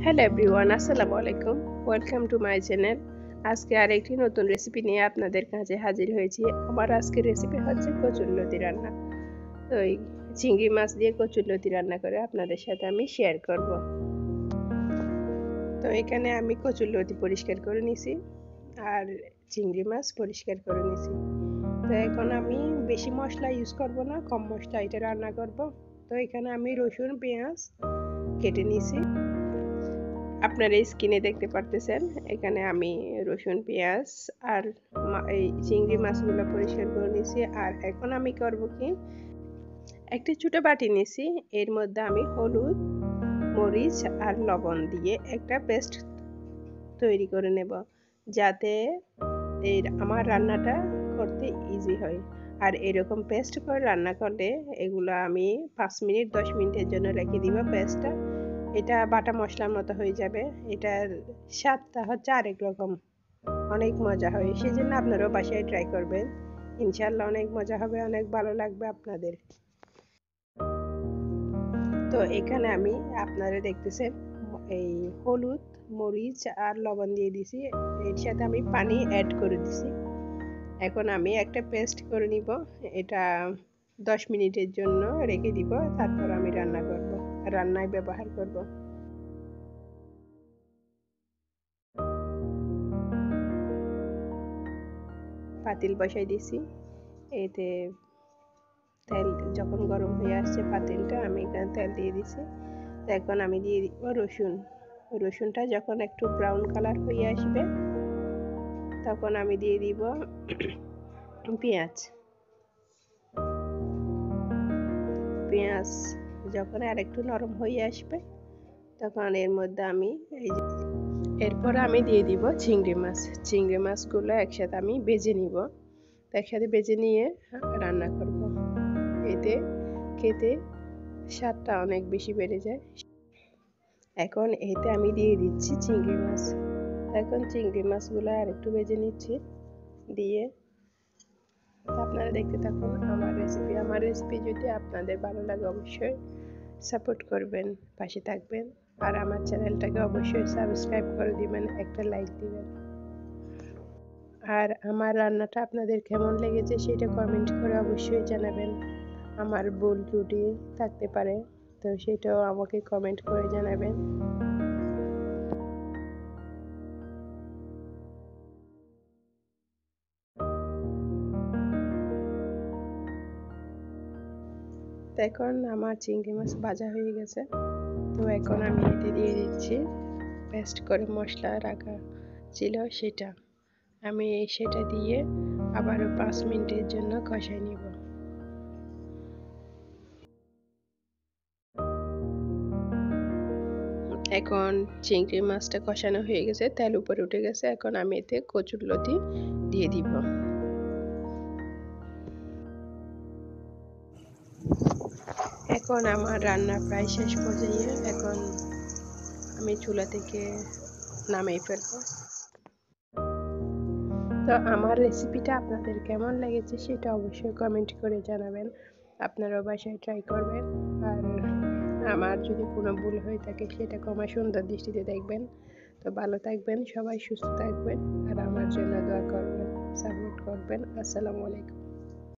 Hello everyone, আসসালামু আলাইকুম। Welcome to my channel. আজকে আরেকটি নতুন রেসিপি নিয়ে আপনাদের কাছে হাজির হয়েছি। আমার আজকের রেসিপি হচ্ছে কচুরলতি রান্না। তো এই চিংড়ি মাছ দিয়ে কচুরলতি রান্না করে আপনাদের সাথে আমি শেয়ার করব। তো এখানে আমি কচুরলতি পরিষ্কার করে নিছি আর চিংড়ি মাছ পরিষ্কার করে নিছি। তো এখন আমি বেশি মশলা ইউজ করব না, কম মশলা এটা রান্না করব। তো এখানে আমি রসুন পেঁয়াজ কেটে নিছি। আপনারা স্ক্রিনে দেখতে পারতেছেন এখানে আমি রসুন পেঁয়াজ আর এই চিংড়ি মাছগুলো পরিষ্কার করে নিয়েছি। আর এখন আমি করব কি, একটি ছোট বাটি নিয়েছি, এর মধ্যে আমি হলুদ মরিচ আর লবণ দিয়ে একটা পেস্ট তৈরি করে নেব, যাতে এই আমার রান্নাটা করতে ইজি হয়। আর এরকম পেস্ট করে রান্না করলে এগুলো আমি 5 মিনিট 10 মিনিটের জন্য রেখে দিব পেস্টটা। এটা বাটা মশলার মতো হয়ে যাবে। এটার স্বাদটা হচ্ছে আরেক রকম, অনেক মজা হয়। সেই জন্য আপনারাও বাসায় ট্রাই করবেন, ইনশাল্লাহ অনেক মজা হবে, অনেক ভালো লাগবে আপনাদের। তো এখানে আমি আপনারা দেখতেছেন এই হলুদ মরিচ আর লবণ দিয়ে দিছি, এর সাথে আমি পানি অ্যাড করে দিছি। এখন আমি একটা পেস্ট করে নিব, এটা 10 মিনিটের জন্য রেখে দিব, তারপর আমি রান্নায় ব্যবহার করব। পাতিল বসাই দিছি, এতে তেল যখন গরম হয়ে আসছে পাতিলটা, আমি এখানে তেল দিয়ে দিছি। এখন আমি দিয়ে দিব রসুনটা যখন একটু ব্রাউন কালার হয়ে আসবে তখন আমি দিয়ে দিব পেঁয়াজ যখন আর একটু নরম হয়ে আসবে তখন এর মধ্যে আমি এরপর আমি দিয়ে দিব চিংড়ি মাছগুলো একসাথে আমি ভেজে নিব। একসাথে ভেজে নিয়ে রান্না করব, এতে খেতে স্বাদটা অনেক বেশি বেড়ে যায়। এখন এতে আমি দিয়ে দিচ্ছি চিংড়ি মাছ। এখন চিংড়ি মাছগুলো আর একটু ভেজে নিচ্ছি, দিয়ে আপনারা দেখতে থাকুন আমার রেসিপি যদি আপনাদের ভালো লাগে অবশ্যই সাপোর্ট করবেন, পাশে থাকবেন। আর আমার চ্যানেলটাকে অবশ্যই সাবস্ক্রাইব করে দিবেন, একটা লাইক দিবেন। আর আমার রান্নাটা আপনাদের কেমন লেগেছে সেটা কমেন্ট করে অবশ্যই জানাবেন। আমার ভুল ত্রুটি থাকতে পারে, তো সেটাও আমাকে কমেন্ট করে জানাবেন। এখন আমার চিংড়ি মাছ ভাজা হয়ে গেছে। তো এখন আমি এতে দিয়ে দিচ্ছি পেস্ট করে মশলা রাখা ছিল সেটা, আমি সেটা দিয়ে আবারও 5 মিনিটের জন্য কষাই নিব। এখন চিংড়ি মাছটা কষানো হয়ে গেছে, তেল উপরে উঠে গেছে। এখন আমি এতে কচুরলতি দিয়ে দিব। এখন আমার রান্না প্রায় শেষ পর্যায়ে, এখন আমি চুলা থেকে নামিয়ে ফেলব। তো আমার রেসিপিটা আপনাদের কেমন লেগেছে সেটা অবশ্যই কমেন্ট করে জানাবেন। আপনারাও বাসায় ট্রাই করবেন। আর আমার যদি কোনো ভুল হয়ে থাকে সেটা ক্ষমা সুন্দর দৃষ্টিতে দেখবেন। তো ভালো থাকবেন, সবাই সুস্থ থাকবেন, আর আমার জন্য দোয়া করবেন, সাপোর্ট করবেন। আসসালামু আলাইকুম।